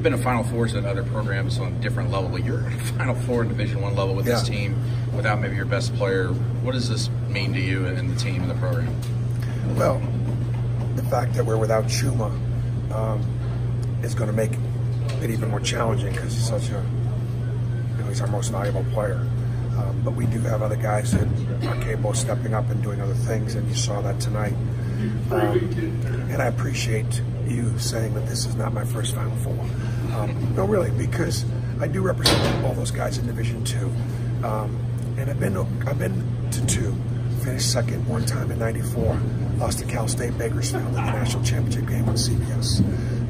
you've been in Final Fours at other programs on a different level, but you're in Final Four Division I level with this team without maybe your best player. What does this mean to you and the team and the program? Well, the fact that we're without Chuma is going to make it even more challenging because he's such a, he's our most valuable player. But we do have other guys that are capable of stepping up and doing other things, and you saw that tonight. And I appreciate you saying that this is not my first Final Four. No, really, because I do represent all those guys in Division II, and I've been to two. Finished second one time in '94, lost to Cal State Bakersfield in the national championship game on CBS,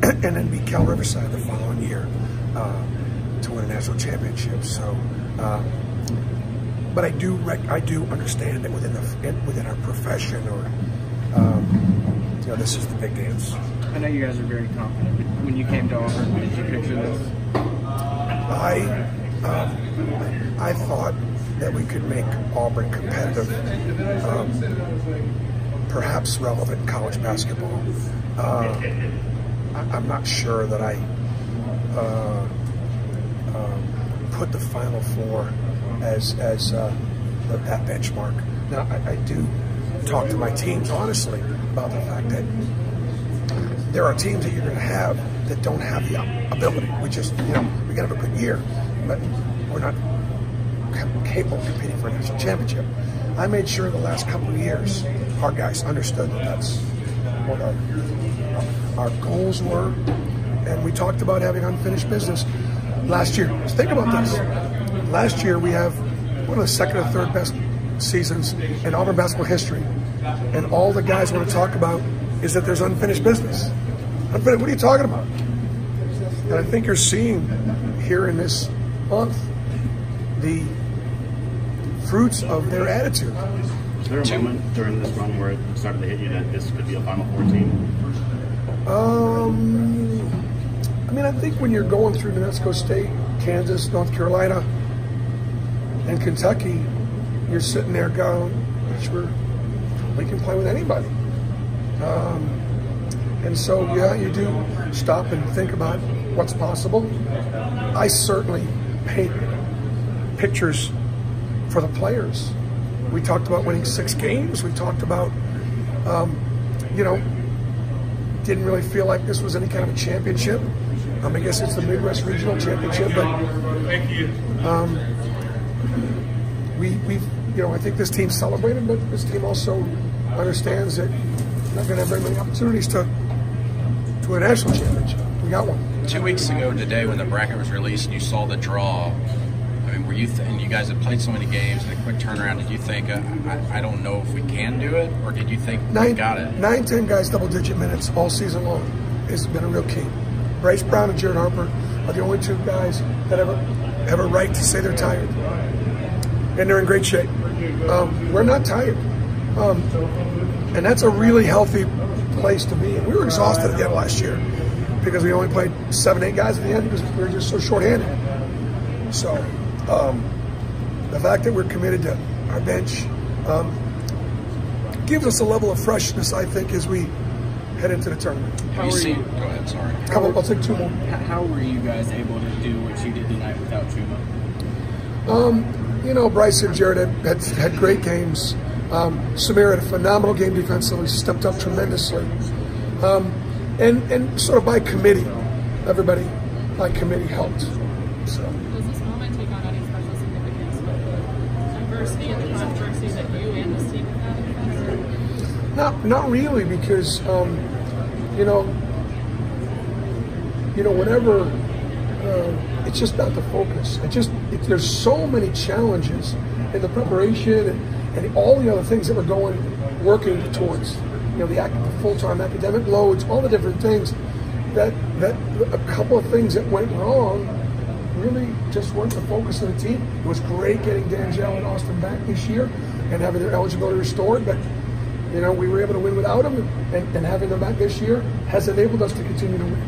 and then beat Cal Riverside the following year to win a national championship. So, but I do understand that within our profession, or this is the big dance. I know you guys are very confident, but when you came to Auburn, did you picture this? I thought that we could make Auburn competitive, perhaps relevant in college basketball. I'm not sure that I put the Final Four as that benchmark. Now, I do talk to my teams honestly about the fact that there are teams that you're going to have that don't have the ability. We just, we got to have a good year, but we're not capable of competing for a national championship. I made sure the last couple of years our guys understood that that's what our goals were, and we talked about having unfinished business last year. Just think about this. Last year we have one of the second or third best seasons in Auburn basketball history, and all the guys want to talk about is that there's unfinished business. What are you talking about? And I think you're seeing here in this month the fruits of their attitude. Is there a moment during this run where it started to hit you that this could be a Final Four team? I think when you're going through New Mexico State, Kansas, North Carolina, and Kentucky, you're sitting there going, we can play with anybody. And so, yeah, you do stop and think about what's possible. I certainly paint pictures for the players. We talked about winning 6 games. We talked about, didn't really feel like this was any kind of a championship. I guess it's the Midwest Regional Championship, but I think this team celebrated, but this team also understands that we're not going to have very many opportunities to a national championship. We got one. 2 weeks ago today, when the bracket was released and you saw the draw, were you and you guys have played so many games and a quick turnaround, did you think, I don't know if we can do it, or did you think we got it? 9-10 guys double-digit minutes all season long has been a real key. Bryce Brown and Jared Harper are the only 2 guys that have a right to say they're tired, and they're in great shape. We're not tired, and that's a really healthy place to be. And we were exhausted at the end of last year because we only played 7-8 guys at the end because we were just so short-handed. So the fact that we're committed to our bench gives us a level of freshness, I think, as we head into the tournament. Have you seen? Go ahead. Sorry. I'll take 2 more. How were you guys able to do what you did tonight without Chuma? Bryce and Jared had great games. Samir had a phenomenal game defensively, stepped up tremendously. And sort of by committee, everybody by committee helped. So. Does this moment take on any special significance with the adversity and the controversy that you and this team have had? Not really, because whenever it's just not the focus. There's so many challenges in the preparation and all the other things that we're working towards. The full-time academic loads, all the different things that a couple of things that went wrong really just weren't the focus of the team. It was great getting D'Angelo and Austin back this year and having their eligibility restored, but we were able to win without them, and having them back this year has enabled us to continue to win.